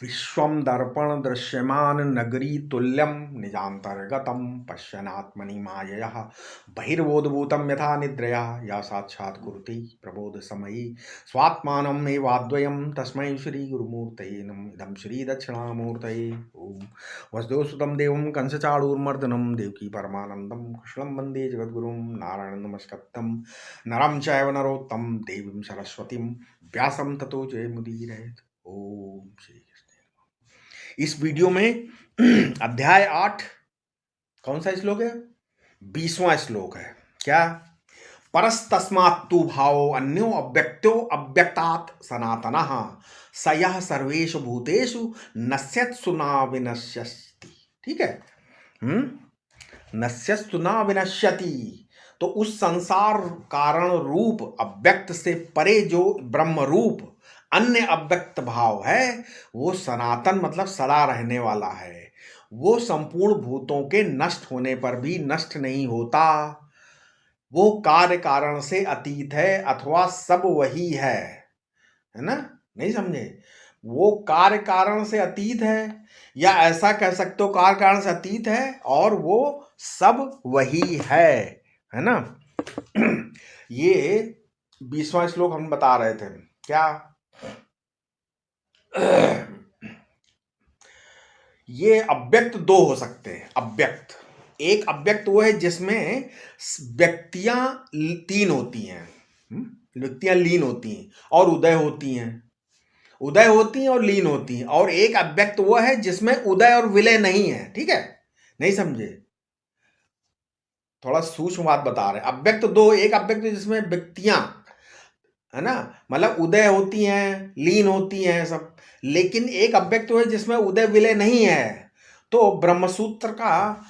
विश्वं दर्पण दृश्यमान नगरी तुल्यं निजान्तर्गतं पश्यन्नात्मनि मायया बहिर्बोधभूतं यथा निद्रया या साक्षात् कुरुते प्रबोधसमये स्वात्मानम् एवाद्वयं तस्मै श्रीगुरुमूर्तये नमः। इदं श्रीदक्षिणामूर्तये ॐ वसुदेवसुतं देवं कंसचाणूरमर्दनं देवकी परमानन्दं कृष्णं वन्दे जगद्गुरुं नारायणं नमस्कृतं नरं चैव नरोत्तमं देवीं सरस्वतीं व्यासं ततो जयमुदीरयेत्। ओम श्री कृष्ण। इस वीडियो में अध्याय 8 कौन सा श्लोक है? 20वां श्लोक है। क्या? परस्तस्मात्तु भावो अन्यो अव्यक्तो अव्यक्तात् सनातनः स यः सर्वेषु भूतेषु नश्यत्सु न विनश्यति। ठीक है। नश्यत्सु न विनश्यति। तो उस संसार कारण रूप अव्यक्त से परे जो ब्रह्म रूप अन्य अव्यक्त भाव है वो सनातन मतलब सदा रहने वाला है। वो संपूर्ण भूतों के नष्ट होने पर भी नष्ट नहीं होता। वो कार्य कारण से अतीत है अथवा सब वही है ना? नहीं समझे? वो कार्य कारण से अतीत है या ऐसा कह सकते हो कार्य कारण से अतीत है और वो सब वही है ना? ये 20वां श्लोक हम बता रहे थे। क्या? ये अव्यक्त दो हो सकते हैं। अव्यक्त एक अव्यक्त वो है जिसमें व्यक्तियां तीन होती हैं, व्यक्तियां लीन होती हैं और उदय होती हैं, उदय होती हैं और लीन होती हैं। और एक अव्यक्त वो है जिसमें उदय और विलय नहीं है। ठीक है? नहीं समझे? थोड़ा सूक्ष्म बात बता रहे हैं। अव्यक्त दो, एक अव्यक्त जिसमें व्यक्तियां है ना, मतलब उदय होती हैं लीन होती हैं सब, लेकिन एक अव्यक्त है जिसमें उदय विलय नहीं है। तो ब्रह्मसूत्र का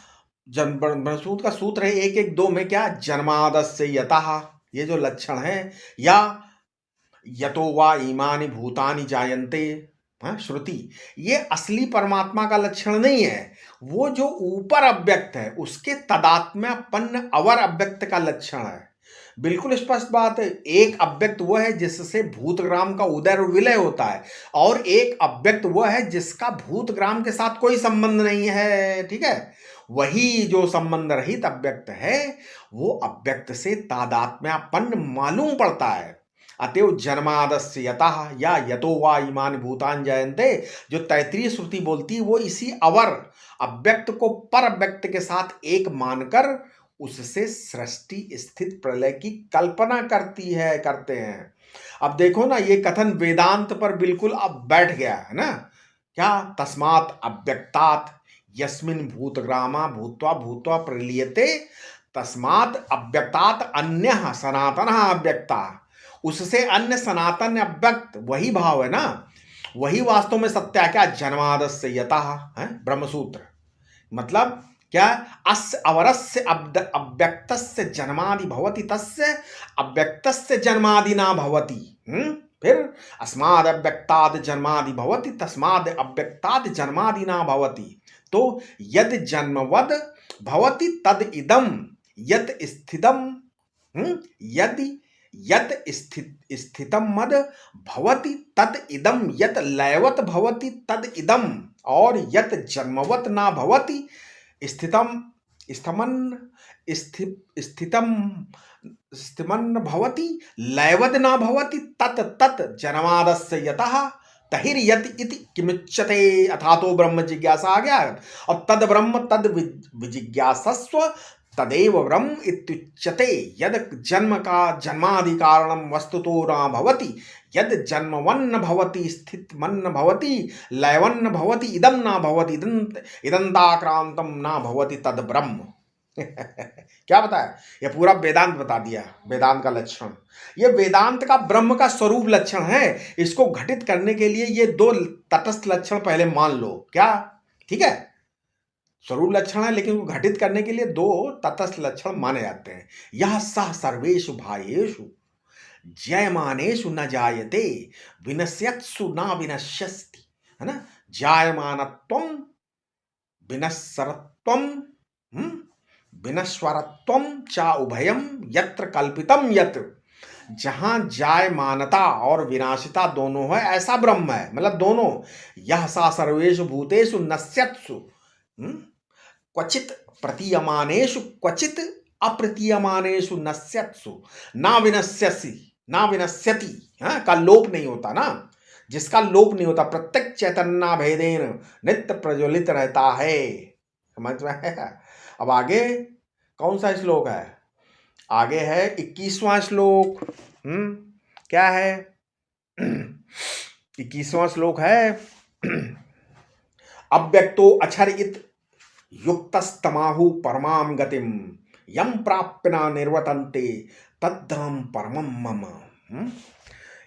ब्रह्मसूत्र का सूत्र है 1-1-2 में क्या? जन्मादस्य यतः, ये जो लक्षण है, या यतो वा इमानि भूतानि जायन्ते, श्रुति, ये असली परमात्मा का लक्षण नहीं है। वो जो ऊपर अव्यक्त है उसके तदात्म्यपन्न अवर अव्यक्त का लक्षण है। बिल्कुल स्पष्ट बात है। एक अव्यक्त वो है जिससे भूतग्राम का उदय और विलय होता है और एक अव्यक्त वो है जिसका भूतग्राम के साथ कोई संबंध नहीं है। ठीक है? वही जो संबंध रहित अव्यक्त है वो अव्यक्त से तादात्म्यपन्न मालूम पड़ता है। अतएव जन्मादस्य यतः या यतो वा इमानि भूतानि जायन्ते, जो तैत्तिरीय श्रुति बोलती है वो इसी अवर अव्यक्त को पर अव्यक्त के साथ एक मानकर उससे सृष्टि स्थित प्रलय की कल्पना करते हैं। अब देखो ना, ये कथन वेदांत पर बिल्कुल अब बैठ गया है ना। क्या? तस्मात् अव्यक्तात् यस्मिन् भूतग्रामा भूत्वा भूत्वा प्रलीयते तस्मात् अव्यक्तात् अन्यः सनातनः अव्यक्तः। उससे अन्य सनातन अव्यक्त वही भाव है ना, वही वास्तव में सत्य है। क्या? जन्मादस्य यतः है ब्रह्मसूत्र। मतलब क्या? अस्य अवरस्य अव्यक्तस्य जन्मादि भवति तस्य अव्यक्तस्य जन्मादि ना भवति। फिर अस्माद् अव्यक्ताद् जन्मादि भवति तस्माद् अव्यक्ताद् जन्मादि ना भवति। तो यद जन्मवद भवति तद इदम यत स्थितम, यदि यत स्थितम मद भवति तद इदम यत लयवत भवति तद इदम, और यत जन्मवत ना भवति स्थितम स्थमन स्थितम स्थिमन भवति लयवद ना भवति तत तत जन्मादस्य यतः तहिर्यत इति किमुच्यते। अथा तो ब्रह्म जिज्ञासा आ गया। और तद ब्रह्म तद विजिज्ञासस्व तदेव ब्रह्म इत्युच्यते। यद जन्म का जन्मादि कारणम वस्तुतो न भवति, यद जन्मवन्न भवति स्थितमन्न भवति लयवन्न भवति इदम न भवति इदंताक्रांतम न भवति तद ब्रह्म। क्या बताया? ये पूरा वेदांत बता दिया, वेदांत का लक्षण। ये वेदांत का ब्रह्म का स्वरूप लक्षण है। इसको घटित करने के लिए ये दो तटस्थ लक्षण पहले मान लो। क्या? ठीक है? स्वरूप लक्षण है लेकिन वो घटित करने के लिए दो तटस्थ लक्षण माने जाते हैं। यह सह सर्वेषु भायेषु जयमानेषु न जायते विनश्यत्सु न विनश्यस्ति, है ना? जायमानत्वं विनश्वरत्वं विनश्वरत्वं च उभयं यत्र कल्पितं यत् जहां जायमानता और विनाशिता दोनों है, ऐसा ब्रह्म है। मतलब दोनों, यह सा सर्वेषु भूतेषु नश्यत्सु, क्वचित प्रतीयमानेषु क्वचित अप्रतीयमानेषु नश्यत्सु, ना विनश्यसि ना विनश्यति, का लोप नहीं होता ना, जिसका लोप नहीं होता, प्रत्येक चैतन्य भेदेन नित्य प्रज्वलित रहता है। समझ में है? अब आगे कौन सा श्लोक है? आगे है 21वां श्लोक। क्या है? 21वां श्लोक है अव्यक्तो अक्षरित युक्तस्तमाहु परमाम गतिम यम प्राप्य न निर्वर्तन्ते तद्धम परमम मम।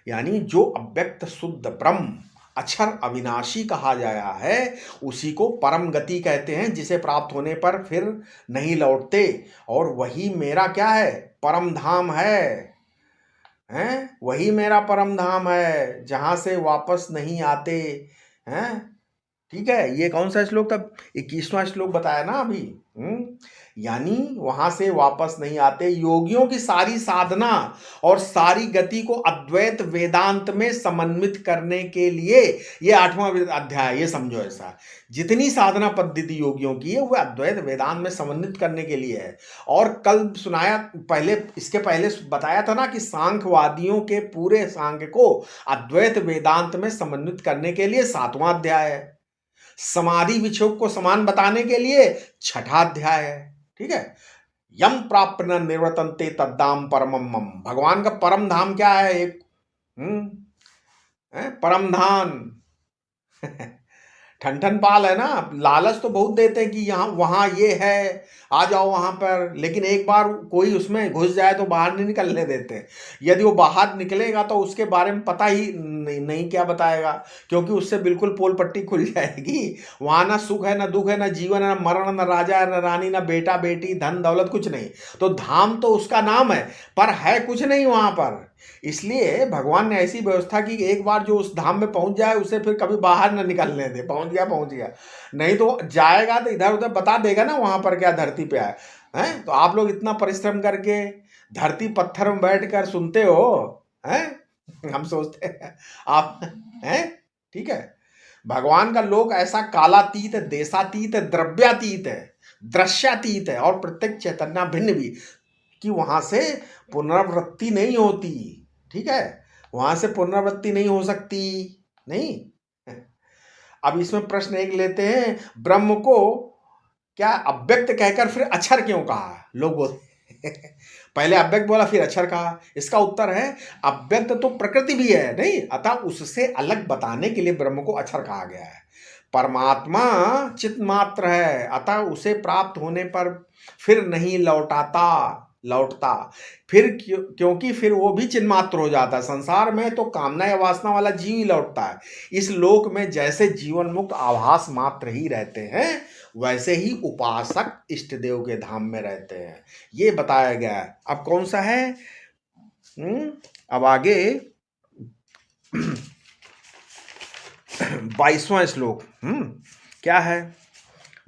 यानी जो अव्यक्त शुद्ध ब्रह्म अक्षर अविनाशी कहा गया है, उसी को परम गति कहते हैं, जिसे प्राप्त होने पर फिर नहीं लौटते। और वही मेरा क्या है? परम धाम है। वही मेरा परम धाम है, जहां से वापस नहीं आते हैं। ठीक है, ये कौन सा श्लोक था? 21वां श्लोक बताया ना अभी। यानी वहां से वापस नहीं आते। योगियों की सारी साधना और सारी गति को अद्वैत वेदांत में समन्वित करने के लिए ये 8वां अध्याय, ये समझो ऐसा, जितनी साधना पद्धति योगियों की है वह अद्वैत वेदांत में समन्वित करने के लिए है। और कल सुनाया, पहले इसके पहले बताया था ना कि सांख्यवादियों के पूरे सांख्य को अद्वैत वेदांत में समन्वित करने के लिए 7वां अध्याय है। समाधि विक्षोभ को समान बताने के लिए 6ठा अध्याय है। ठीक है, यम प्राप्त न निर्वर्तन्ते तद्धाम परमम मम। भगवान का परम धाम क्या है? एक परम धाम ठन पाल है ना। लालच तो बहुत देते हैं कि यहाँ वहाँ ये है, आ जाओ वहाँ पर, लेकिन एक बार कोई उसमें घुस जाए तो बाहर नहीं निकलने देते। यदि वो बाहर निकलेगा तो उसके बारे में पता ही नहीं क्या बताएगा, क्योंकि उससे बिल्कुल पोल पट्टी खुल जाएगी। वहाँ ना सुख है, ना दुख है, ना जीवन है, ना मरण, ना राजा है, ना रानी, ना बेटा बेटी, धन दौलत, कुछ नहीं। तो धाम तो उसका नाम है, पर है कुछ नहीं वहाँ पर। इसलिए भगवान ने ऐसी व्यवस्था की कि एक बार जो उस धाम में पहुंच जाए उसे फिर कभी बाहर न निकलने दे। पहुंच गया, नहीं तो जाएगा तो इधर उधर बता देगा ना वहां पर क्या धरती पे आए हैं। तो आप लोग इतना परिश्रम करके धरती पत्थर में बैठ कर सुनते हो, हैं? हम सोचते हैं आप हैं। ठीक है, भगवान का लोक ऐसा कालातीत है, देशातीत है, द्रव्यातीत है, दृश्यातीत है, और प्रत्येक चैतन्य भिन्न भी, कि वहां से पुनरावृत्ति नहीं होती। ठीक है, वहां से पुनरावृत्ति नहीं हो सकती, नहीं। अब इसमें प्रश्न एक लेते हैं, ब्रह्म को क्या अव्यक्त कहकर फिर अक्षर क्यों कहा? लोग बोलते पहले अव्यक्त बोला फिर अक्षर कहा। इसका उत्तर है, अव्यक्त तो प्रकृति भी है नहीं, अतः उससे अलग बताने के लिए ब्रह्म को अक्षर कहा गया है। परमात्मा चित मात्र है, अतः उसे प्राप्त होने पर फिर नहीं लौटता फिर, क्योंकि फिर वो भी चिन्मात्र हो जाता है। संसार में तो कामना या वासना वाला जीव ही लौटता है। इस लोक में जैसे जीवन मुक्त आभास मात्र ही रहते हैं, वैसे ही उपासक इष्ट देव के धाम में रहते हैं, ये बताया गया है। अब कौन सा है? अब आगे 22वां श्लोक क्या है?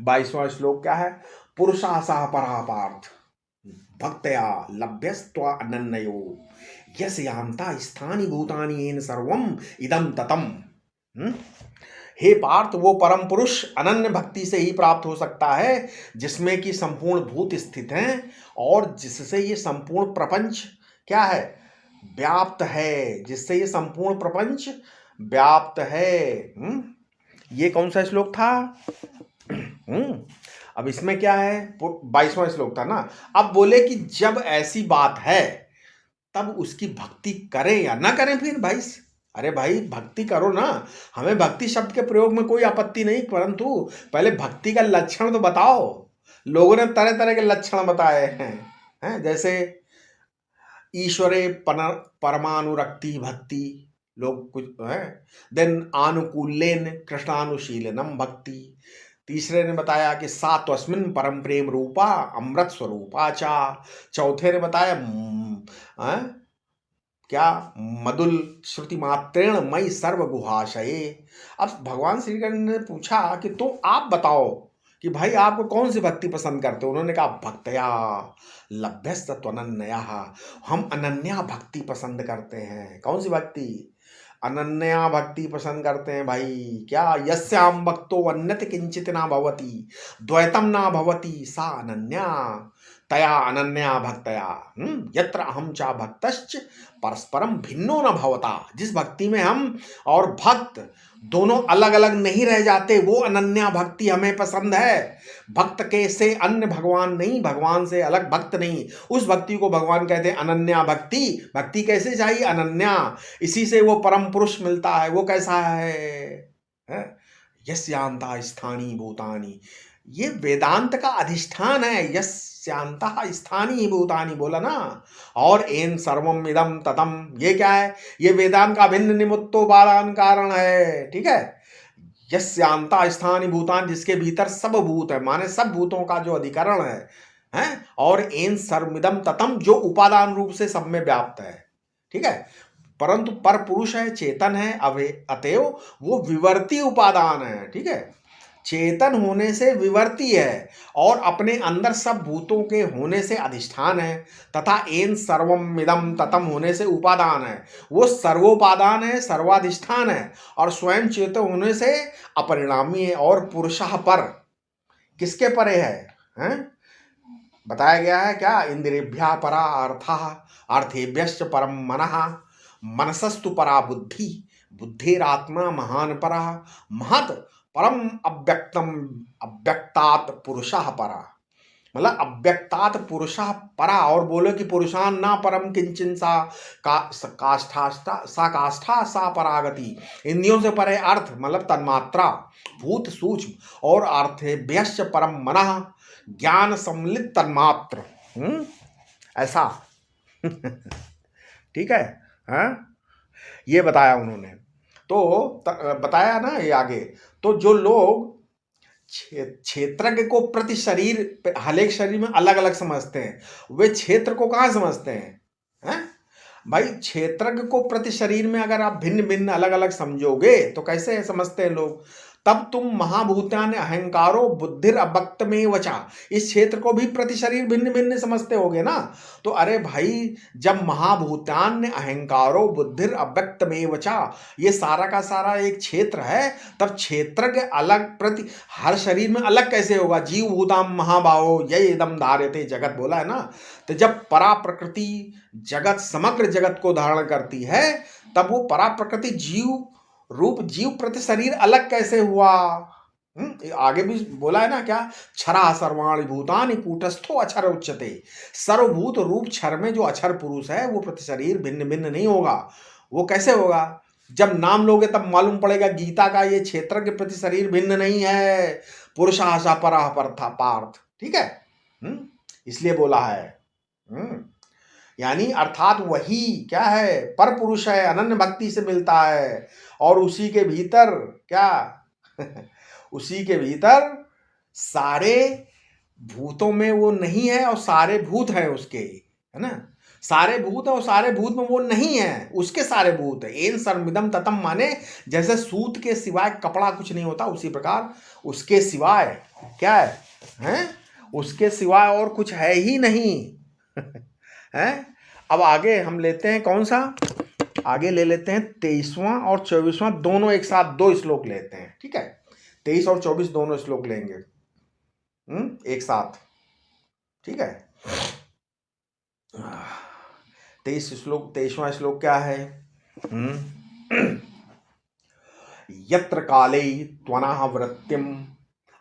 22वां श्लोक क्या है? पुरुषासह परापार्थ भक्तया लभ्यस्त्वा अनन्यो यस यान्ता स्थानी भूतानि येन सर्वम इदम ततम। हे पार्थ, वो परम पुरुष अनन्य भक्ति से ही प्राप्त हो सकता है, जिसमें कि संपूर्ण भूत स्थित हैं और जिससे ये संपूर्ण प्रपंच क्या है? व्याप्त है, जिससे ये संपूर्ण प्रपंच व्याप्त है। ये कौन सा श्लोक था? अब इसमें क्या है? 22वां श्लोक था ना। अब बोले कि जब ऐसी बात है तब उसकी भक्ति करें या ना करें फिर भाई। अरे भाई, भक्ति करो ना, हमें भक्ति शब्द के प्रयोग में कोई आपत्ति नहीं, परंतु पहले भक्ति का लक्षण तो बताओ। लोगों ने तरह तरह के लक्षण बताए हैं, जैसे ईश्वरे परमानुरक्ति भक्ति, लोग कुछ है, देन आनुकूल्यन कृष्णानुशीलनम भक्ति। तीसरे ने बताया कि सात्वस्मिन परम प्रेम रूपा अमृत स्वरूपा चा। चौथे ने बताया क्या? मधुल श्रुति मात्रेण मई सर्व गुहाशये। अब भगवान श्री कृष्ण ने पूछा कि तो आप बताओ कि भाई आपको कौन सी भक्ति पसंद करते हो? उन्होंने कहा भक्तया लभ्यस्त त्वनन्या, हम अनन्या भक्ति पसंद करते हैं। कौन सी भक्ति? अनन्या भक्ति पसंद करते हैं भाई। क्या? यस्याम भक्तो अन्यत किंचित ना भवति द्वैतम ना भवति सा अनन्या तया अनन्या भक्तया यत्र अहम चा भक्तश्च परस्परम भिन्नो न भवता। जिस भक्ति में हम और भक्त दोनों अलग अलग नहीं रह जाते, वो अनन्या भक्ति हमें पसंद है। भक्त के से अन्य भगवान नहीं, भगवान से अलग भक्त नहीं, उस भक्ति को भगवान कहते हैं अनन्या भक्ति। भक्ति कैसे चाहिए? अनन्या। इसी से वो परम पुरुष मिलता है। वो कैसा है? यस्यांता स्थानी भूतानी, ये वेदांत का अधिष्ठान है। यस्यांता स्थानी भूतानी बोला ना। और एन सर्वम इदम ततम, ये क्या है? ये वेदांत का भिन्न निमित्तो बालान कारण है। ठीक है। यस्यांता स्थानी भूतान, जिसके भीतर सब भूत है, माने सब भूतों का जो अधिकरण है? और एन सर्वमिदम ततम, जो उपादान रूप से सब में व्याप्त है। ठीक है। परंतु पर पुरुष है, चेतन है, अतएव वो विवर्ती उपादान है। ठीक है। चेतन होने से विवर्ती है और अपने अंदर सब भूतों के होने से अधिष्ठान है, तथा एन सर्वम इदम ततम होने से उपादान है। वो सर्वोपादान है, सर्वाधिष्ठान है और स्वयं चेतन होने से अपरिणामी है। और पुरुषः पर, किसके परे है? बताया गया है क्या? इंद्रियभ्या परा अर्थः अर्थेभ्यश्च परम मनः मनसस्तु परा बुद्धि बुद्धिरात्मा महान परा महत परम अव्यक्तम अव्यक्तात् पुरुषः परा। मतलब अव्यक्तात् पुरुषः परा। और बोलो कि पुरुषान ना परम किंचिन सा काष्ठा सा परागति। इंद्रियों से परे अर्थ मतलब तन्मात्रा, भूत सूक्ष्म, और अर्थेभ्यश्च परम मनः ज्ञान सम्मिलित तन्मात्र। ऐसा ठीक है। हाँ, ये बताया उन्होंने। तो बताया ना ये आगे। तो जो लोग क्षेत्रज्ञ को प्रति शरीर, हर एक शरीर में अलग अलग समझते हैं, वे क्षेत्र को कहाँ समझते हैं? भाई क्षेत्रज्ञ को प्रति शरीर में अगर आप भिन्न भिन्न अलग अलग समझोगे तो कैसे समझते हैं लोग? तब तुम महाभूतान अहंकारो बुद्धिर अव्यक्त में वचा, इस क्षेत्र को भी प्रति शरीर भिन्न भिन्न समझते होगे ना। तो अरे भाई, जब महाभूतान अहंकारो बुद्धिर अव्यक्त में वचा, ये सारा का सारा एक क्षेत्र है, तब क्षेत्र के अलग प्रति हर शरीर में अलग कैसे होगा? जीव भूताम महाभावो ये इदम धार्यते जगत बोला है ना। तो जब परा प्रकृति जगत समग्र जगत को धारण करती है, तब वो परा प्रकृति जीव रूप जीव प्रति शरीर अलग कैसे हुआ? आगे भी बोला है ना क्या? क्षरा सर्वाणि भूतानि कूटस्थो अक्षर उच्यते। सर्वभूत रूप क्षर में जो अक्षर पुरुष है वो प्रति शरीर भिन्न भिन्न नहीं होगा। वो कैसे होगा? जब नाम लोगे तब मालूम पड़ेगा गीता का ये क्षेत्र के प्रति शरीर भिन्न नहीं है। पुरुष आशा परा था पार्थ। ठीक है। इसलिए बोला है। यानी अर्थात वही क्या है? पर पुरुष है, अनन्य भक्ति से मिलता है। और उसी के भीतर क्या उसी के भीतर सारे भूतों में वो नहीं है और सारे भूत हैं उसके, है ना। सारे भूत है और सारे भूत में वो नहीं है, उसके सारे भूत है। एन सर्वमिदम ततम, माने जैसे सूत के सिवाय कपड़ा कुछ नहीं होता, उसी प्रकार उसके सिवाय क्या है? उसके सिवाय और कुछ है ही नहीं है। अब आगे हम लेते हैं कौन सा? आगे ले लेते हैं 23वां और 24वां, दोनों एक साथ 2 श्लोक लेते हैं। ठीक है। 23 और 24 दोनों श्लोक लेंगे एक साथ। ठीक है। 23वां श्लोक क्या है? यत्र काले त्वनः वृत्तिम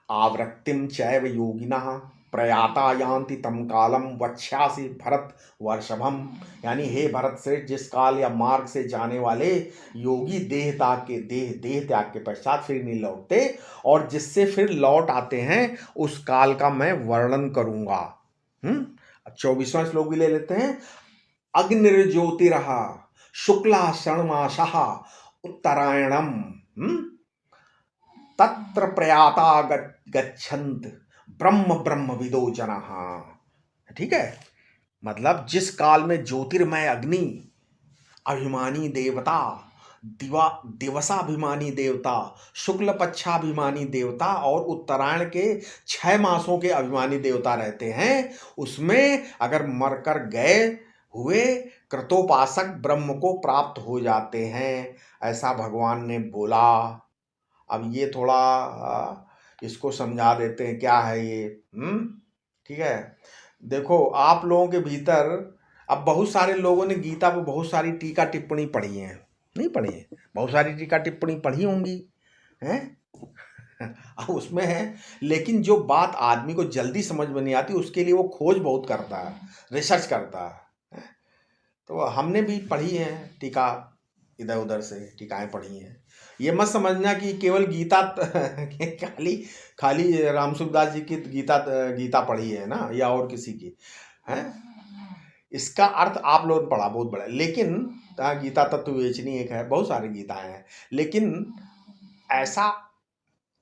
आवृत्तिम चैव योगिनः प्रयाता यान्ति तम कालम वक्ष्यासि भरत वर्षभम। यानी हे भरत से, जिस काल या मार्ग से जाने वाले योगी देह त्याग के पश्चात फिर नहीं लौटते और जिससे फिर लौट आते हैं, उस काल का मैं वर्णन करूंगा। 24वां श्लोक भी ले लेते हैं। अग्निर्ज्योतिरहा शुक्ला शरणमाशः उत्तरायणम तत्र प्रयाता गच्छन्त ब्रह्म ब्रह्म विदो जनः। ठीक है। मतलब जिस काल में ज्योतिर्मय अग्नि, अभिमानी देवता दिवसाभिमानी देवता, शुक्ल पक्षाभिमानी देवता और उत्तरायण के 6 मासों के अभिमानी देवता रहते हैं। उसमें अगर मरकर गए हुए कृतोपासक ब्रह्म को प्राप्त हो जाते हैं, ऐसा भगवान ने बोला। अब ये थोड़ा इसको समझा देते हैं क्या है ये। ठीक है, देखो आप लोगों के भीतर अब बहुत सारे लोगों ने गीता पर बहुत सारी टीका टिप्पणी पढ़ी है, नहीं पढ़ी है? बहुत सारी टीका टिप्पणी पढ़ी होंगी, हैं? अब उसमें है, लेकिन जो बात आदमी को जल्दी समझ में नहीं आती उसके लिए वो खोज बहुत करता है, रिसर्च करता है। तो हमने भी पढ़ी है टीका, इधर उधर से टीकाएं पढ़ी हैं। ये मत समझना कि केवल गीता खाली खाली रामसुखदास जी की गीता पढ़ी है ना, या और किसी की है। इसका अर्थ आप लोगों ने पढ़ा बहुत बड़ा, लेकिन गीता तत्व विवेचनी एक है, बहुत सारी गीताएं हैं, लेकिन ऐसा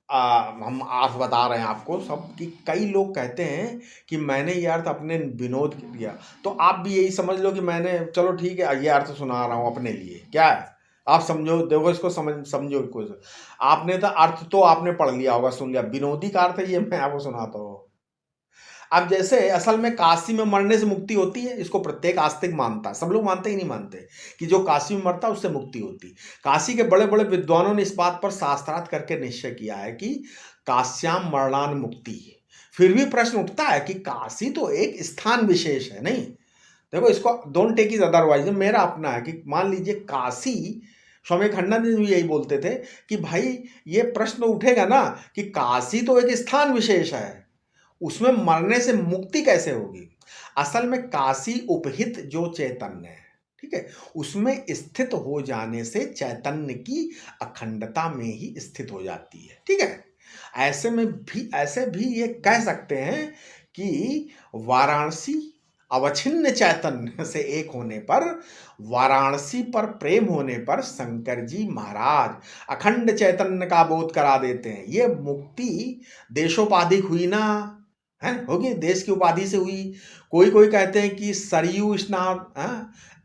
हम अर्थ बता रहे हैं आपको सब कि कई लोग कहते हैं कि मैंने ये अर्थ अपने विनोद के दिया, तो आप भी यही समझ लो कि मैंने, चलो ठीक है ये अर्थ सुना रहा हूँ अपने लिए, क्या है आप समझो, देखो इसको समझो कुछ। आपने तो अर्थ तो आपने पढ़ लिया होगा, सुन लिया, विनोदी का अर्थ ये मैं आपको सुनाता हूँ। अब जैसे असल में काशी में मरने से मुक्ति होती है, इसको प्रत्येक आस्तिक मानता है, सब लोग मानते ही नहीं मानते कि जो काशी में मरता है उससे मुक्ति होती। काशी के बड़े बड़े विद्वानों ने इस बात पर शास्त्रार्थ करके निश्चय किया है कि काश्याम मरणान मुक्ति। फिर भी प्रश्न उठता है कि काशी तो एक स्थान विशेष है, नहीं? देखो इसको डोंट टेक इज अदरवाइज, मेरा अपना है कि मान लीजिए काशी, स्वामी खंडानंद भी यही बोलते थे कि भाई ये प्रश्न उठेगा ना कि काशी तो एक स्थान विशेष है, उसमें मरने से मुक्ति कैसे होगी? असल में काशी उपहित जो चैतन्य है, ठीक है, उसमें स्थित हो जाने से चैतन्य की अखंडता में ही स्थित हो जाती है, ठीक है। ऐसे भी ये कह सकते हैं कि वाराणसी अवच्छिन्न चैतन्य से एक होने पर, वाराणसी पर प्रेम होने पर शंकर जी महाराज अखंड चैतन्य का बोध करा देते हैं। ये मुक्ति देशोपाधिक हुई ना, है, होगी, देश की उपाधि से हुई। कोई कहते हैं कि सरयू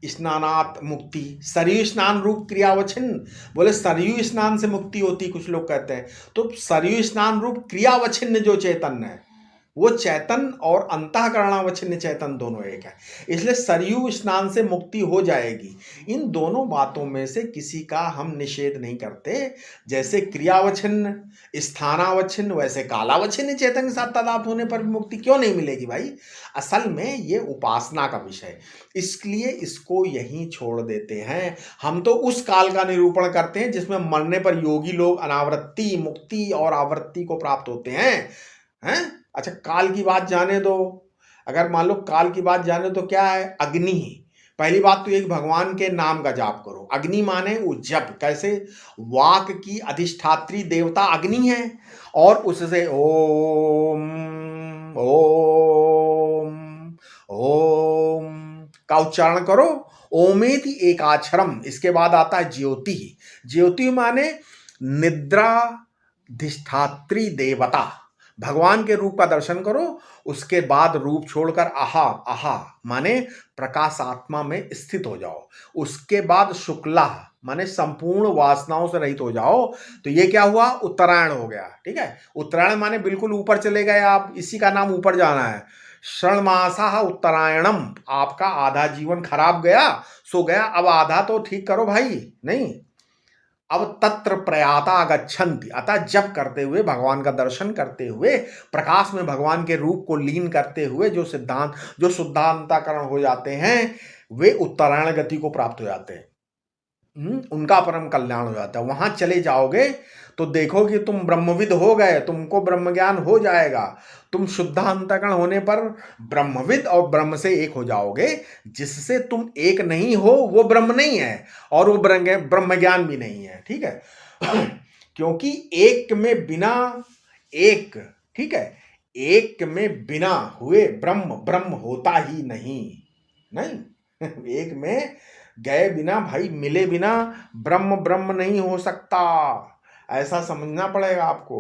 स्नानात मुक्ति, सरयू स्नान रूप क्रियावच्छिन्न, बोले सरयू स्नान से मुक्ति होती, कुछ लोग कहते हैं। तो सरयू स्नान रूप क्रियावच्छिन्न जो चैतन्य है, वो चैतन और अंतःकरणावच्छिन्न चैतन दोनों एक है, इसलिए सरयू स्नान से मुक्ति हो जाएगी। इन दोनों बातों में से किसी का हम निषेध नहीं करते। जैसे क्रियावच्छिन्न स्थानावच्छिन्न, वैसे कालावच्छिन्न चेतन के साथ तादाद होने पर भी मुक्ति क्यों नहीं मिलेगी भाई? असल में ये उपासना का विषय, इसलिए इसको यहीं छोड़ देते हैं। हम तो उस काल का निरूपण करते हैं जिसमें मरने पर योगी लोग अनावृत्ति, मुक्ति और आवृत्ति को प्राप्त होते हैं। अच्छा, काल की बात जाने दो। अगर मान लो काल की बात जाने तो क्या है? अग्नि। पहली बात तो एक भगवान के नाम का जाप करो। अग्नि माने वो जप, कैसे? वाक की अधिष्ठात्री देवता अग्नि है, और उससे ओम ओम ओम का उच्चारण करो। ओमेति एकाक्षरम, इसके बाद आता है ज्योति। ज्योति माने निद्रा अधिष्ठात्री देवता, भगवान के रूप का दर्शन करो, उसके बाद रूप छोड़कर आहा आहा माने प्रकाशात्मा में स्थित हो जाओ। उसके बाद शुक्ला माने संपूर्ण वासनाओं से रहित हो जाओ। तो ये क्या हुआ? उत्तरायण हो गया, ठीक है। उत्तरायण माने बिल्कुल ऊपर चले गए आप, इसी का नाम ऊपर जाना है। षण्मासा उत्तरायणम, आपका आधा जीवन खराब गया, सो गया, अब आधा तो ठीक करो भाई, नहीं। अब तत्र प्रयाता गच्छन्ति, अतः जप करते हुए, भगवान का दर्शन करते हुए, प्रकाश में भगवान के रूप को लीन करते हुए जो शुद्धांतकरण हो जाते हैं, वे उत्तरायण गति को प्राप्त हो जाते हैं। उनका परम कल्याण हो जाता है। वहां चले जाओगे तो देखोगे तुम ब्रह्मविद हो गए, तुमको ब्रह्म ज्ञान हो जाएगा। तुम शुद्धांतकरण होने पर ब्रह्मविद और ब्रह्म से एक हो जाओगे। जिससे तुम एक नहीं हो वो ब्रह्म नहीं है, और वो ब्रह्म ज्ञान भी नहीं है, ठीक है। क्योंकि एक में बिना एक, ठीक है, एक में बिना हुए ब्रह्म ब्रह्म होता ही नहीं, नहीं। एक में गए बिना भाई, मिले बिना ब्रह्म ब्रह्म नहीं हो सकता, ऐसा समझना पड़ेगा आपको।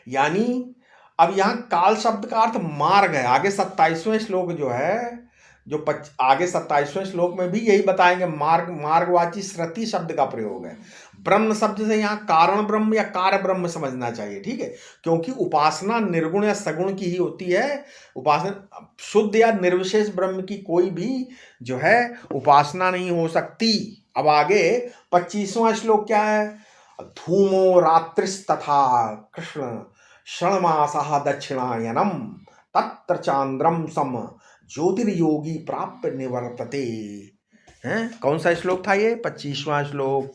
यानी अब यहां काल शब्द का अर्थ मार्ग है। आगे 27वें श्लोक जो है, जो आगे 27वें श्लोक में भी यही बताएंगे, मार्गवाची श्रुति शब्द का प्रयोग है। ब्रह्म शब्द से यहाँ कारण ब्रह्म या कार्य ब्रह्म समझना चाहिए, ठीक है, क्योंकि उपासना निर्गुण या सगुण की ही होती है। उपासना शुद्ध या निर्विशेष ब्रह्म की कोई भी जो है उपासना नहीं हो सकती। अब आगे 25वां श्लोक क्या है? धूमो रात्रिस्तथा कृष्ण षण्मासः दक्षिणायनम तत्र चांद्रम सम ज्योतिर्योगी प्राप्य निवर्तते। हैं, कौन सा श्लोक था ये? 25वां श्लोक।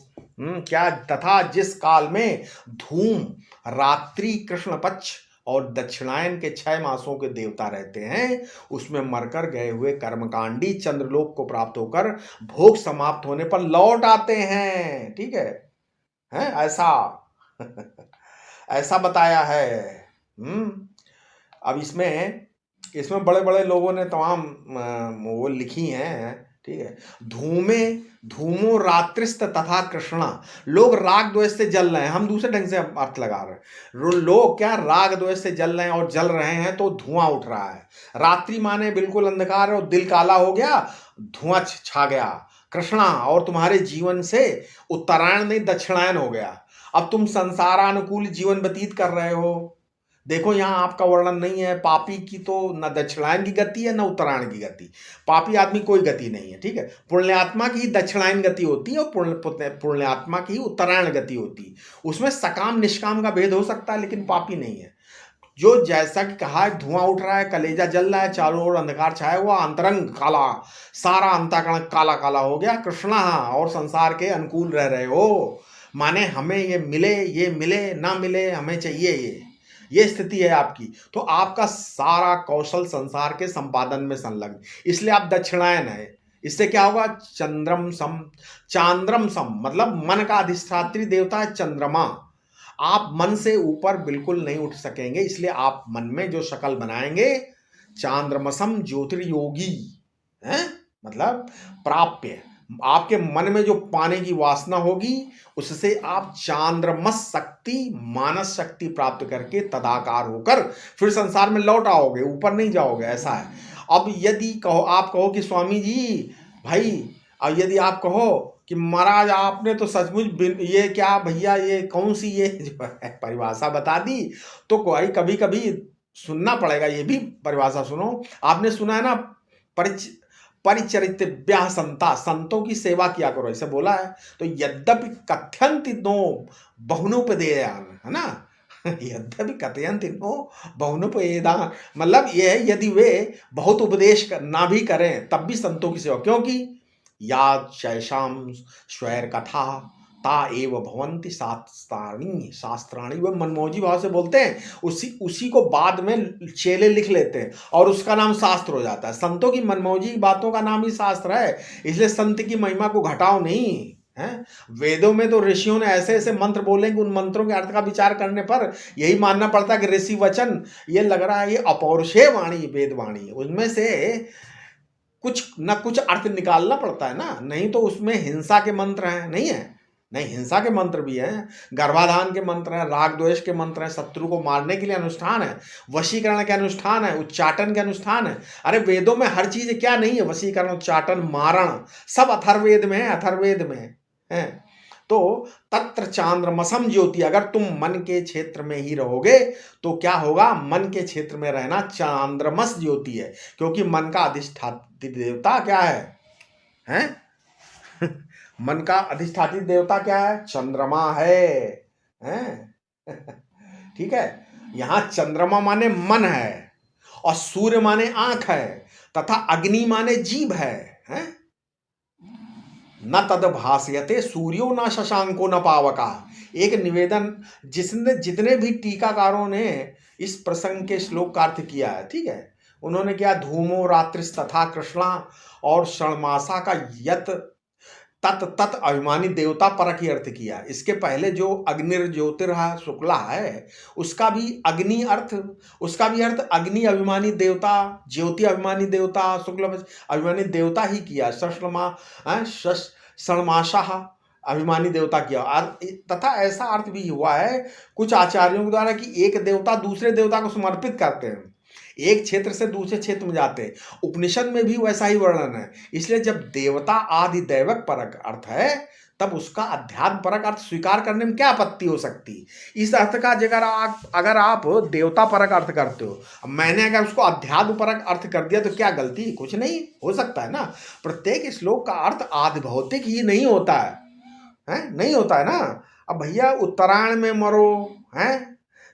क्या? तथा जिस काल में धूम, रात्रि, कृष्ण पक्ष और दक्षिणायन के 6 मासों के देवता रहते हैं, उसमें मरकर गए हुए कर्मकांडी चंद्रलोक को प्राप्त होकर भोग समाप्त होने पर लौट आते हैं, ठीक है, हैं ऐसा ऐसा बताया है। अब इसमें बड़े बड़े लोगों ने तमाम वो लिखी हैं, ठीक है। धूमो रात्रिस्त तथा कृष्णा, लोग राग द्वेष से जल रहे हैं, हम दूसरे ढंग से अर्थ लगा रहे हैं। लोग क्या राग द्वेष से जल रहे हैं और जल रहे हैं तो धुआं उठ रहा है। रात्रि माने बिल्कुल अंधकार है और दिल काला हो गया, धुआं छा गया। कृष्णा, और तुम्हारे जीवन से उत्तरायण नहीं दक्षिणायन हो गया। अब तुम संसारानुकूल जीवन व्यतीत कर रहे हो। देखो यहाँ आपका वर्णन नहीं है, पापी की तो न दक्षिणायन की गति है न उत्तरायण की गति। पापी आदमी कोई गति नहीं है, ठीक है। पुण्यात्मा की ही दक्षिणायन गति होती है और पुण्यात्मा की ही उत्तरायण गति होती है। उसमें सकाम निष्काम का भेद हो सकता है, लेकिन पापी नहीं है। जो जैसा कि कहा है, धुआं उठ रहा है, कलेजा जल रहा है, चारों ओर अंधकार छाया हुआ, अंतरंग काला, सारा अंतःकरण काला काला हो गया। कृष्णा, और संसार के अनुकूल रह रहे हो, माने हमें ये मिले ना मिले, हमें चाहिए ये स्थिति है आपकी। तो आपका सारा कौशल संसार के संपादन में संलग्न, इसलिए आप दक्षिणायन है। इससे क्या होगा? चांद्रम सम मतलब मन का अधिष्ठात्री देवता है चंद्रमा। आप मन से ऊपर बिल्कुल नहीं उठ सकेंगे, इसलिए आप मन में जो शकल बनाएंगे, चांद्रमसम ज्योतिर्योगी है, मतलब प्राप्य। आपके मन में जो पाने की वासना होगी, उससे आप चांद्रमस शक्ति, मानस शक्ति प्राप्त करके तदाकार होकर फिर संसार में लौट आओगे, ऊपर नहीं जाओगे, ऐसा है। अब यदि आप कहो कि स्वामी जी भाई, अब यदि आप कहो कि महाराज आपने तो सचमुच ये क्या भैया, ये कौन सी ये जो है परिभाषा बता दी, तो कोई कभी कभी सुनना पड़ेगा, ये भी परिभाषा सुनो। आपने सुना है ना, परिचरितव्या संता, संतों की सेवा किया करो, ऐसे बोला है। तो यद्यपि कथयन्ति नो बहुनोपदेयान, है ना, यद्यपि कथयन्ति नो बहुनोपदेयान, मतलब ये है यदि वे बहुत उपदेश ना भी करें तब भी संतों की सेवा, क्योंकि या शैशाम स्वैर कथा ता एव भवंती शास्त्राणी, वे मनमौजी भाव से बोलते हैं, उसी को बाद में चेले लिख लेते हैं और उसका नाम शास्त्र हो जाता है। संतों की मनमौजी बातों का नाम ही शास्त्र है, इसलिए संत की महिमा को घटाओ नहीं है। वेदों में तो ऋषियों ने ऐसे ऐसे मंत्र बोले कि उन मंत्रों के अर्थ का विचार करने पर यही मानना पड़ता है कि ऋषि वचन, ये लग रहा है ये अपौरुषेय वाणी, वेद वाणी, उसमें से कुछ न कुछ अर्थ निकालना पड़ता है ना, नहीं तो उसमें हिंसा के मंत्र हैं, नहीं है, नहीं, हिंसा के मंत्र भी हैं, गर्भाधान के मंत्र हैं, राग द्वेष के मंत्र हैं, शत्रु को मारने के लिए अनुष्ठान है, वशीकरण के अनुष्ठान है, उच्चाटन के अनुष्ठान है। अरे वेदों में हर चीज क्या नहीं है? वशीकरण, उच्चाटन, मारण, सब अथर्ववेद में है, अथर्ववेद में है। तो तत्र चांद्रमसम ज्योति, अगर तुम मन के क्षेत्र में ही रहोगे तो क्या होगा? मन के क्षेत्र में रहना चांद्रमस ज्योति है, क्योंकि मन का अधिष्ठात्री देवता क्या है? मन का अधिष्ठात्री देवता क्या है? चंद्रमा है, ठीक है। यहां चंद्रमा माने मन है, और सूर्य माने आंख है, तथा अग्नि माने जीभ है? न तद भास्यते सूर्यो न शशांको न पावका। एक निवेदन जितने भी टीकाकारों ने इस प्रसंग के श्लोक का अर्थ किया है, ठीक है, उन्होंने क्या धूमो रात्रिस तथा कृष्णा और षण्मासा का यत तत् अभिमानी देवता परक ही अर्थ किया। इसके पहले जो अग्निर्ज्योतिर शुक्ला है, उसका भी अर्थ अग्नि अभिमानी देवता, ज्योति अभिमानी देवता, शुक्ल अभिमानी देवता ही किया। षण्मासा अभिमानी देवता किया, तथा ऐसा अर्थ भी हुआ है कुछ आचार्यों के द्वारा कि एक देवता दूसरे देवता को समर्पित करते हैं। एक क्षेत्र से दूसरे क्षेत्र में जाते हैं। उपनिषद में भी वैसा ही वर्णन है। इसलिए जब देवता आदि दैवक परक अर्थ है, तब उसका अध्यात्म परक अर्थ स्वीकार करने में क्या आपत्ति हो सकती। इस अर्थ का अगर आप देवता परक अर्थ करते हो, मैंने अगर उसको अध्यात्म परक अर्थ कर दिया तो क्या गलती, कुछ नहीं हो सकता है ना। प्रत्येक श्लोक का अर्थ आदि भौतिक ही नहीं होता है, नहीं होता है ना। अब भैया उत्तरायण में मरो, हैं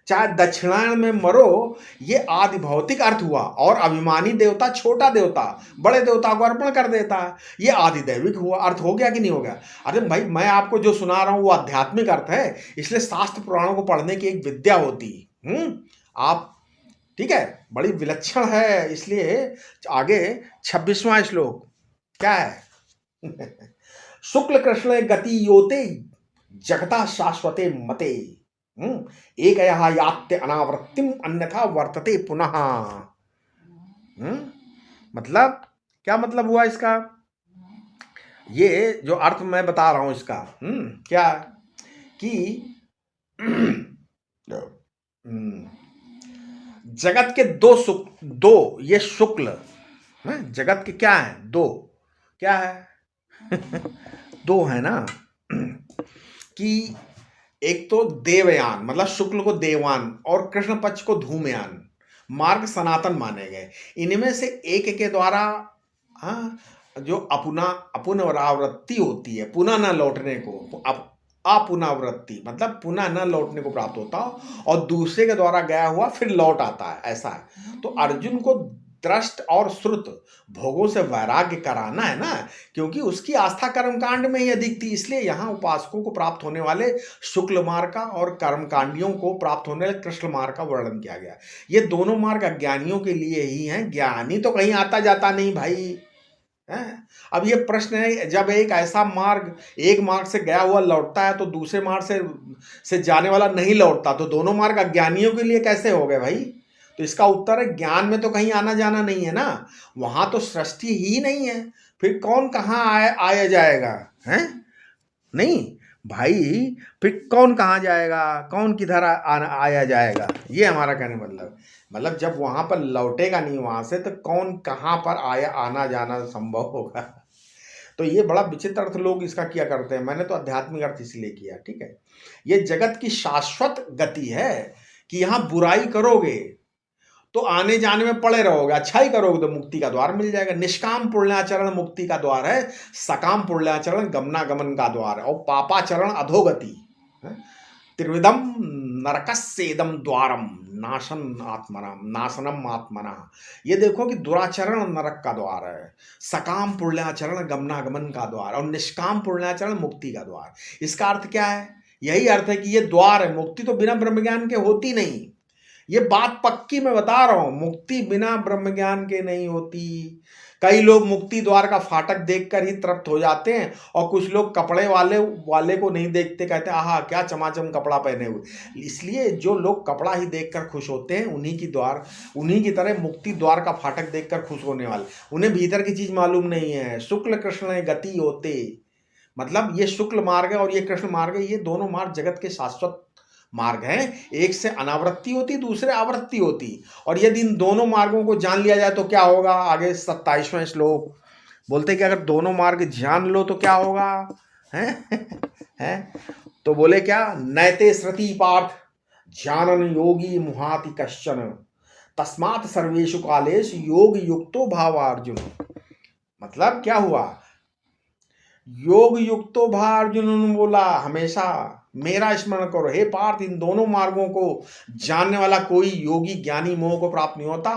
चाहे दक्षिणायन में मरो, ये आदि भौतिक अर्थ हुआ। और अभिमानी देवता छोटा देवता बड़े देवता को अर्पण कर देता है, ये आदि दैविक हुआ, अर्थ हो गया कि नहीं हो गया। अरे भाई मैं आपको जो सुना रहा हूं वो आध्यात्मिक अर्थ है। इसलिए शास्त्र पुराणों को पढ़ने की एक विद्या होती आप, ठीक है, बड़ी विलक्षण है। इसलिए आगे 26वां श्लोक क्या है शुक्ल कृष्ण गति योते जगता शाश्वते मते एक यात्य अनावृत्तिम अन्यथा वर्तते पुनः। मतलब क्या मतलब हुआ इसका, ये जो अर्थ मैं बता रहा हूं इसका क्या कि जगत के दो ये शुक्ल जगत के क्या है, दो क्या है दो है ना, कि एक तो देवयान मतलब शुक्ल को देवान और कृष्ण पक्ष को धूमयान मार्ग सनातन माने गए। इनमें से एक के द्वारा जो अपुनरावृत्ति होती है, पुनः न लौटने को, अपुनरावृत्ति मतलब पुनः न लौटने को प्राप्त होता और दूसरे के द्वारा गया हुआ फिर लौट आता है, ऐसा है। तो अर्जुन को दृष्ट और श्रुत भोगों से वैराग्य कराना है ना, क्योंकि उसकी आस्था कर्मकांड में ही अधिक थी। इसलिए यहाँ उपासकों को प्राप्त होने वाले शुक्ल मार्ग का और कर्मकांडियों को प्राप्त होने वाले कृष्ण मार्ग का वर्णन किया गया। ये दोनों मार्ग अज्ञानियों के लिए ही हैं, ज्ञानी तो कहीं आता जाता नहीं भाई है। अब ये प्रश्न है, जब एक ऐसा मार्ग एक मार्ग से गया हुआ लौटता है तो दूसरे मार्ग से जाने वाला नहीं लौटता, तो दोनों मार्ग अज्ञानियों के लिए कैसे हो गए भाई। तो इसका उत्तर है ज्ञान में तो कहीं आना जाना नहीं है ना, वहां तो सृष्टि ही नहीं है, फिर कौन कहाँ आया जाएगा है, नहीं भाई, फिर कौन कहाँ जाएगा, कौन किधर आया जाएगा। ये हमारा कहने मतलब जब वहां पर लौटेगा नहीं वहां से, तो कौन कहाँ पर आना जाना संभव होगा। तो ये बड़ा विचित्र अर्थ लोग इसका किया करते हैं। मैंने तो आध्यात्मिक अर्थ इसलिए किया, ठीक है। ये जगत की शाश्वत गति है कि यहाँ बुराई करोगे तो आने जाने में पड़े रहोगे, अच्छाई करोगे तो मुक्ति का द्वार मिल जाएगा। निष्काम पुण्याचरण मुक्ति का द्वार है, सकाम पुण्याचरण गमनागमन का द्वार है, और पापाचरण अधोगति। त्रिविधम नरकस्येदम द्वारम नाशनम आत्मना। ये देखो कि दुराचरण नरक का द्वार है, सकाम पुण्याचरण गमनागमन का द्वार, और निष्काम पुण्याचरण मुक्ति का द्वार। इसका अर्थ क्या है, यही अर्थ है कि ये द्वार है। मुक्ति तो बिना ब्रह्म ज्ञान के होती नहीं, ये बात पक्की मैं बता रहा हूं, मुक्ति बिना ब्रह्म ज्ञान के नहीं होती। कई लोग मुक्ति द्वार का फाटक देखकर ही तृप्त हो जाते हैं, और कुछ लोग कपड़े वाले को नहीं देखते, कहते हैं आहा क्या चमाचम कपड़ा पहने हुए। इसलिए जो लोग कपड़ा ही देखकर खुश होते हैं, उन्हीं की तरह मुक्ति द्वार का फाटक देखकर खुश होने वाले, उन्हें भीतर की चीज मालूम नहीं है। शुक्ल कृष्ण गति होते, मतलब ये शुक्ल मार्ग है और ये कृष्ण मार्ग है, ये दोनों मार्ग जगत के शाश्वत मार्ग हैं। एक से अनावृत्ति होती, दूसरे आवृत्ति होती, और यदि इन दोनों मार्गों को जान लिया जाए तो क्या होगा। आगे 27वां श्लोक बोलते कि अगर दोनों मार्ग जान लो तो क्या होगा हैं तो बोले क्या, नैते श्रुति पार्थ जानन योगी मुहाति कश्चन तस्मात् सर्वेषु कालेषु योग युक्तो भाव अर्जुन। मतलब क्या हुआ, योग युक्तो भाव अर्जुन बोला हमेशा मेरा स्मरण करो हे पार्थ। इन दोनों मार्गों को जानने वाला कोई योगी ज्ञानी मोह को प्राप्त नहीं होता।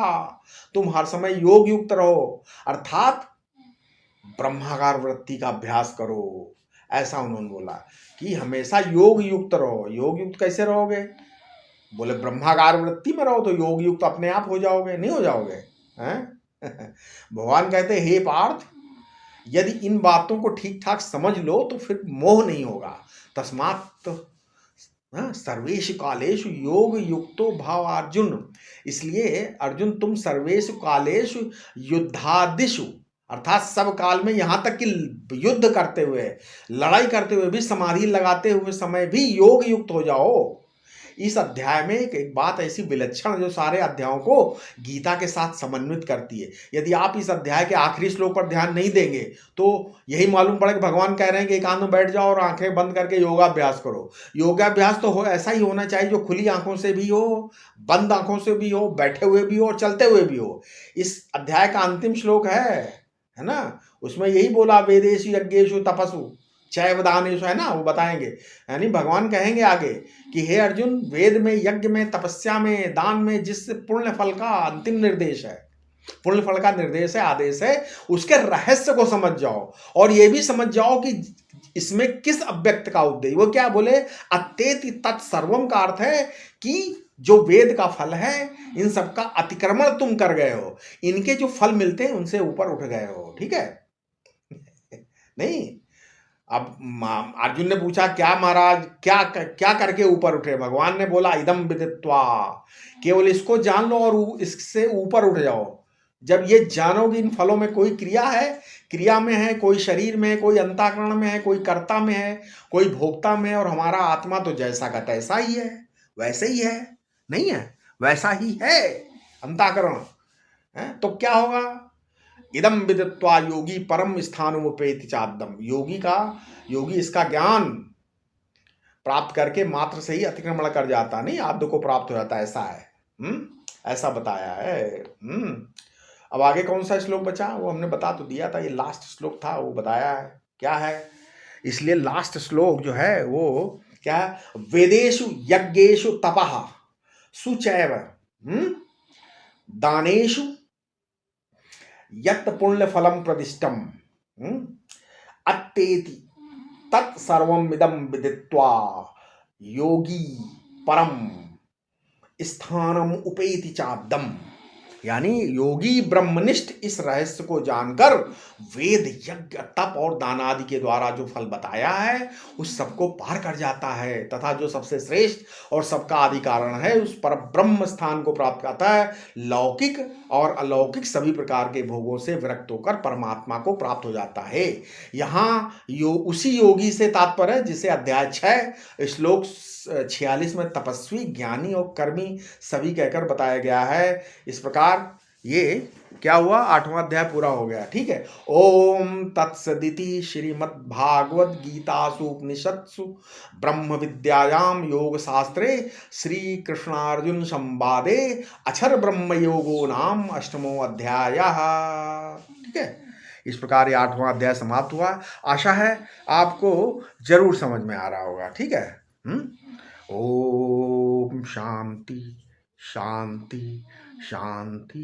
तुम हर समय योग युक्त रहो, अर्थात ब्रह्माकार वृत्ति का अभ्यास करो, ऐसा उन्होंने बोला कि हमेशा योग युक्त रहो। योग युक्त कैसे रहोगे, बोले ब्रह्माकार वृत्ति में रहो तो योग युक्त अपने आप हो जाओगे, नहीं हो जाओगे हैं भगवान कहते हे पार्थ, यदि इन बातों को ठीक ठाक समझ लो तो फिर मोह नहीं होगा। तस्मात् सर्वेषु कालेषु योग युक्तो भाव अर्जुन। इसलिए अर्जुन तुम सर्वेषु कालेषु युद्धादिषु, अर्थात सब काल में, यहाँ तक कि युद्ध करते हुए, लड़ाई करते हुए भी, समाधि लगाते हुए समय भी योग युक्त हो जाओ। इस अध्याय में एक बात ऐसी विलक्षण जो सारे अध्यायों को गीता के साथ समन्वित करती है। यदि आप इस अध्याय के आखिरी श्लोक पर ध्यान नहीं देंगे तो यही मालूम पड़े कि भगवान कह रहे हैं कि एकांत में बैठ जाओ और आंखें बंद करके योगाभ्यास करो। योगाभ्यास तो ऐसा ही होना चाहिए जो खुली आंखों से भी हो, बंद आंखों से भी हो, बैठे हुए भी हो और चलते हुए भी हो। इस अध्याय का अंतिम श्लोक है ना, उसमें यही बोला, वेदेषु यज्ञेषु तपसु चैव दानेषु, है ना, वो बताएंगे। यानी भगवान कहेंगे आगे कि हे अर्जुन, वेद में, यज्ञ में, तपस्या में, दान में जिस पुण्य फल का अंतिम निर्देश है, पुण्य फल का निर्देश है, आदेश है, उसके रहस्य को समझ जाओ और ये भी समझ जाओ कि इसमें किस अव्यक्त का उद्देश्य। वो क्या बोले, अत्येति तत्सर्वम का अर्थ है कि जो वेद का फल है, इन सब का अतिक्रमण तुम कर गए हो, इनके जो फल मिलते हैं उनसे ऊपर उठ गए हो। ठीक है नहीं, अब अर्जुन ने पूछा क्या महाराज, क्या क्या करके ऊपर उठे? भगवान ने बोला इदम विदित्वा, केवल इसको जान लो और इससे ऊपर उठ जाओ। जब ये जानोगे इन फलों में कोई क्रिया है, क्रिया में है, कोई शरीर में है, कोई अंतःकरण में है, कोई कर्ता में है, कोई भोक्ता में है, और हमारा आत्मा तो जैसा का तैसा ही है, वैसे ही है, नहीं है, वैसा ही है अंतःकरण है। तो क्या होगा, इदम विदित्वा योगी परम स्थानुमुपेति चाद्यम, योगी इसका ज्ञान प्राप्त करके मात्र से ही अतिक्रमण कर जाता, नहीं आद्य को प्राप्त हो जाता, ऐसा है। ऐसा बताया है। अब आगे कौन सा श्लोक बचा, वो हमने बता तो दिया था, ये लास्ट श्लोक था, वो बताया है क्या है। इसलिए लास्ट श्लोक जो है वो क्या है, वेदेषु यज्ञेषु तपः सुचैव दानेषु यत् पुण्य फलम प्रदिष्टम अत्येति तत्सर्वमिदं विदित्वा योगी परम स्थानम उपेति चाद्यम। यानी योगी ब्रह्मनिष्ठ इस रहस्य को जानकर वेद, यज्ञ, तप और दान आदि के द्वारा जो फल बताया है उस सबको पार कर जाता है, तथा जो सबसे श्रेष्ठ और सबका आदि कारण है उस पर ब्रह्म स्थान को प्राप्त करता है। लौकिक और अलौकिक सभी प्रकार के भोगों से विरक्त होकर परमात्मा को प्राप्त हो जाता है। यहाँ उसी योगी से तात्पर्य है जिसे अध्याय 6 श्लोक 46 में तपस्वी, ज्ञानी और कर्मी सभी कहकर बताया गया है। इस प्रकार ये क्या हुआ, 8वां अध्याय पूरा हो गया। ठीक है, ओम तत्सदिति श्रीमद्भागवत गीतासु उपनिषत्सु ब्रह्म विद्यायाम योग शास्त्रे श्री कृष्णार्जुन संवादे अक्षर ब्रह्म योगो नाम 8वां अध्याय। ठीक है, इस प्रकार ये 8वां अध्याय समाप्त हुआ। आशा है आपको जरूर समझ में आ रहा होगा। ठीक है, ओम शांति शांति शांति।